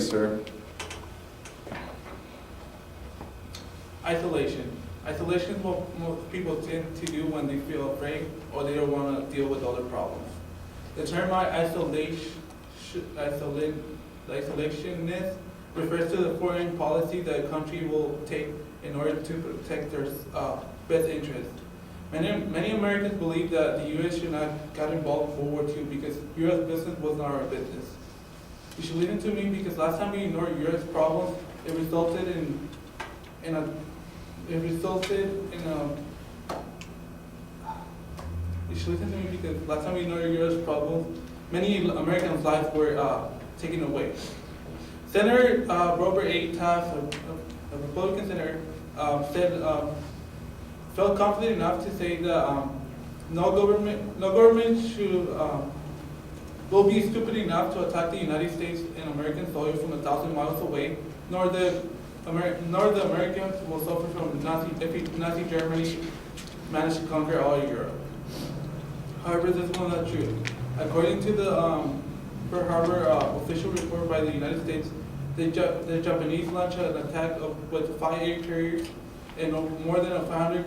Sir. Isolation. Isolation is what most people tend to do when they feel afraid or they don't want to deal with other problems. The term isolationist refers to the foreign policy that a country will take in order to protect their best interests. Many Americans believe that the U.S. should not get involved in World War II because U.S. business was not our business. You should listen to me because last time we ignored U.S. problems, it resulted in a you should listen to me because last time we ignored U.S. problems, many Americans' lives were taken away. Senator Robert A. Taft, a Republican senator, felt confident enough to say that no government should will be stupid enough to attack the United States and American soil from 1,000 miles away, nor the Americans will suffer from Nazi Germany managed to conquer all of Europe. However, this was not true. According to the Pearl Harbor official report by the United States, the Japanese launched an attack with 5 air carriers and more than 500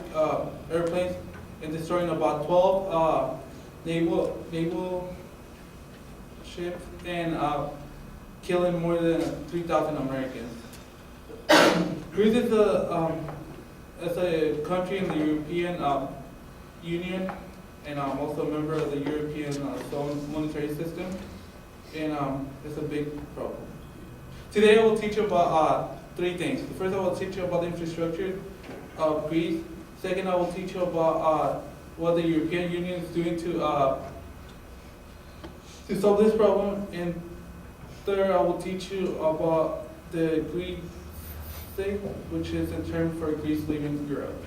airplanes, and destroying about 12 naval ships and killing more than 3,000 Americans. Greece is a country in the European Union and also a member of the European Zone monetary system, and it's a big problem. Today I will teach you about 3 things. First, I will teach you about the infrastructure of Greece. Second, I will teach you about what the European Union is doing to solve this problem. And third, I will teach you about the Greek thing, which is a term for Greece leaving Europe.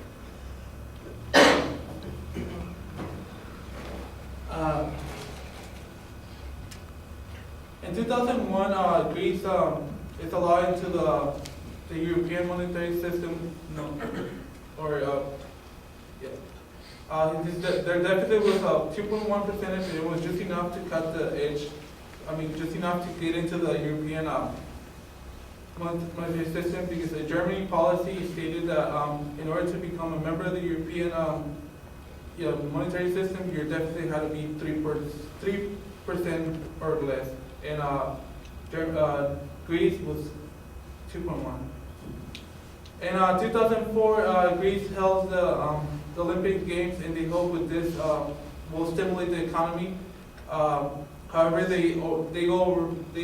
In 2001, Greece is allowed into the European monetary system. Their deficit was 2.1%, and it was just enough to cut the edge. Just enough to get into the European monetary system, because the Germany policy stated that in order to become a member of the European monetary system, your deficit had to be 3% or less, and Greece was 2.1. In 2004, Greece held the Olympic Games, and they hope with this will stimulate the economy. However, they go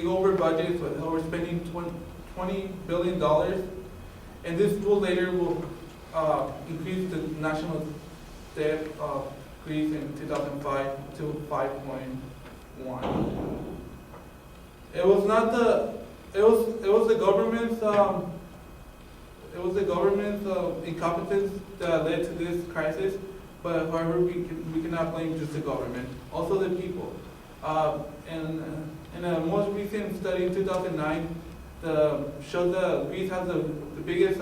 over budget, so we're spending $20 billion, and this will later increase the national debt of Greece in 2005 to 5.1. It was the government's incompetence that led to this crisis, but however we cannot blame just the government, also the people. In a most recent study in 2009, showed that Greece has the biggest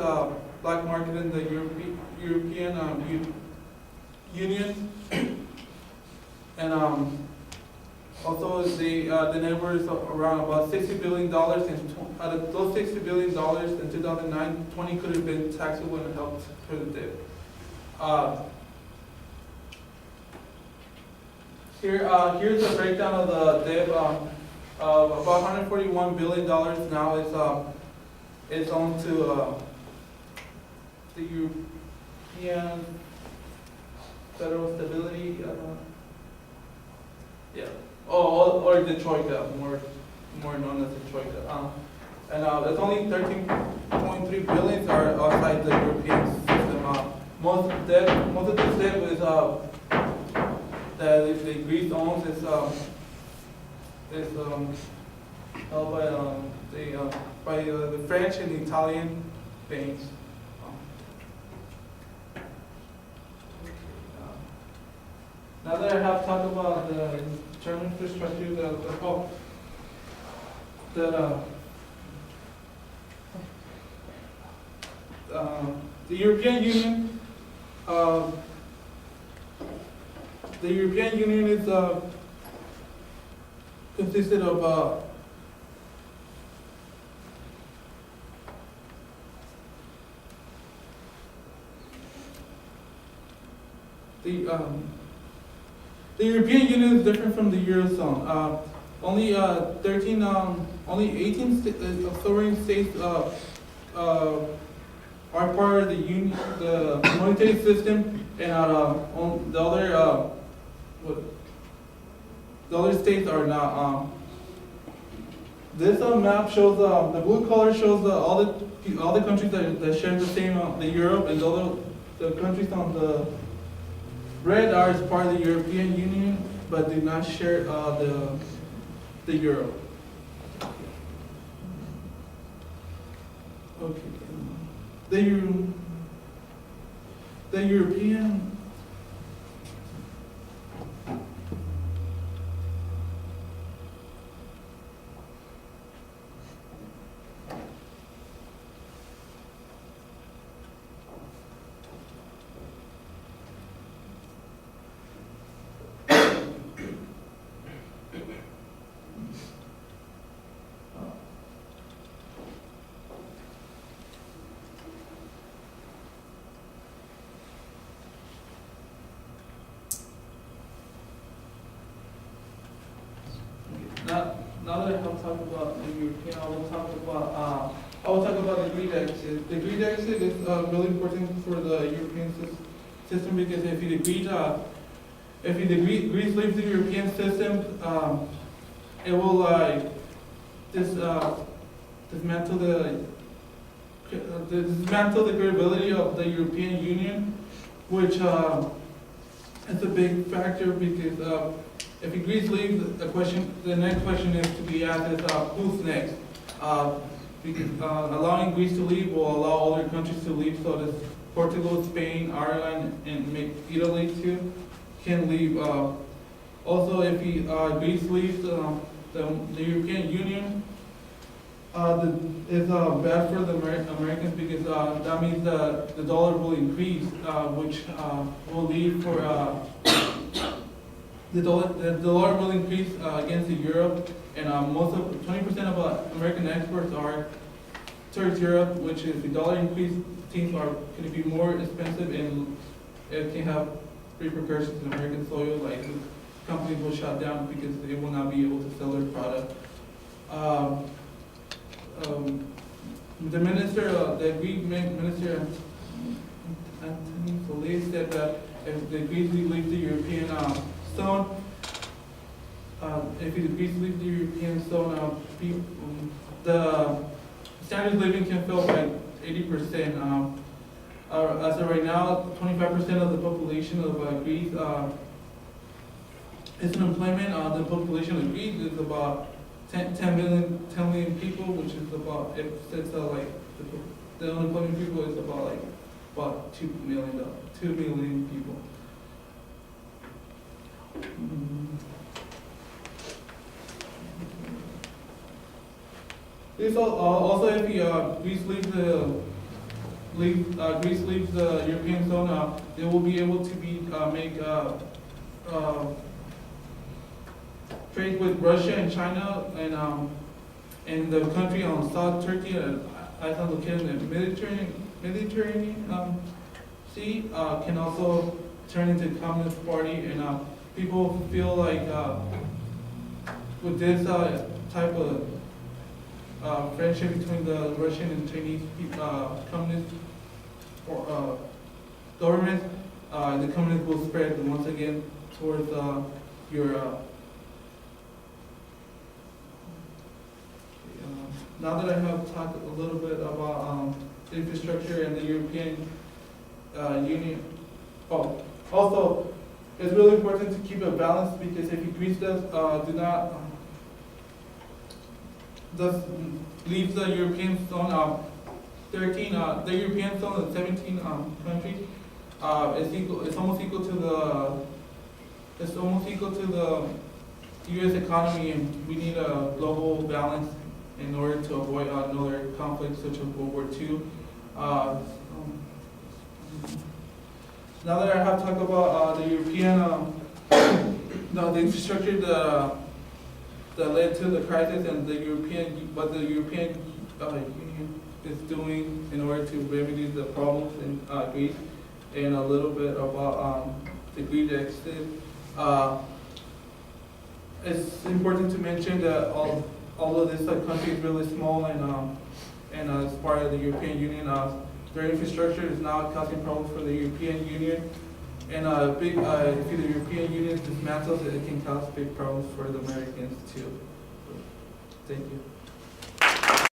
black market in the European Union, and also the net worth is around about $60 billion, and out of those $60 billion in 2009, 20 could have been taxable and helped for the debt. Here's a breakdown of the debt. About $141 billion now is on to the European Federal Stability. Or the Troika, more known as the Troika. And that's only 13.3 billion are outside the European system. Most of this debt was that the Greece owns is held by the French and the Italian banks. Now that I have talked about the internal infrastructure, the European Union. The European Union is consisted of the the European Union is different from the Eurozone. Only 18 sovereign states are part of the union, the monetary system, and the other what, the other states are not. This map shows the blue color shows all the countries that share the same the Europe, and the countries on the red are as part of the European Union, but do not share the euro. Okay. The European. Now that I have talked about the European, I will talk about the greed exit. The greed exit is really important for the European system because if you Greece leaves the European system, it will dismantle the credibility of the European Union, which is a big factor because. If Greece leaves, the next question is to be asked is who's next? Because allowing Greece to leave will allow other countries to leave, so does Portugal, Spain, Ireland, and Italy too can leave. Also, if Greece leaves the European Union, it's bad for the Americans because that means the dollar will increase, which will lead for. The dollar will increase against the euro, and 20% of American exports are towards Europe, which is the dollar increase. Things are going to be more expensive, and it can have repercussions in American soil, like companies will shut down because they will not be able to sell their product. The Greek minister, Anthony Solis, said that if the Greece leaves the European zone, if Greece leaves the European zone, the standard of living can fall by 80%. As of right now, 25% of the population of Greece is unemployment. The population of Greece is about 10 million people, which is about, the unemployment people is about 2 million people. This also, if Greece leaves the European zone, they will be able to make trade with Russia and China, and the country on South Turkey, island located in the Mediterranean Sea, can also turn into a communist party, and people feel like with this type of friendship between the Russian and Chinese communist governments, the communists will spread once again towards Europe. Now that I have talked a little bit about the infrastructure and the European Union, also it's really important to keep a balance because if Greece does leave the European zone, the European zone of 17 countries, it's almost equal to the U.S. economy, and we need a global balance in order to avoid another conflict such as World War II. Now that I have talked about the European, the infrastructure that led to the crisis, and what the European Union is doing in order to remedy the problems in Greece, and a little bit about agreed to exit. It's important to mention that although this country is really small and as part of the European Union, their infrastructure is now causing problems for the European Union. And if the European Union dismantles it, it can cause big problems for the Americans too. Thank you.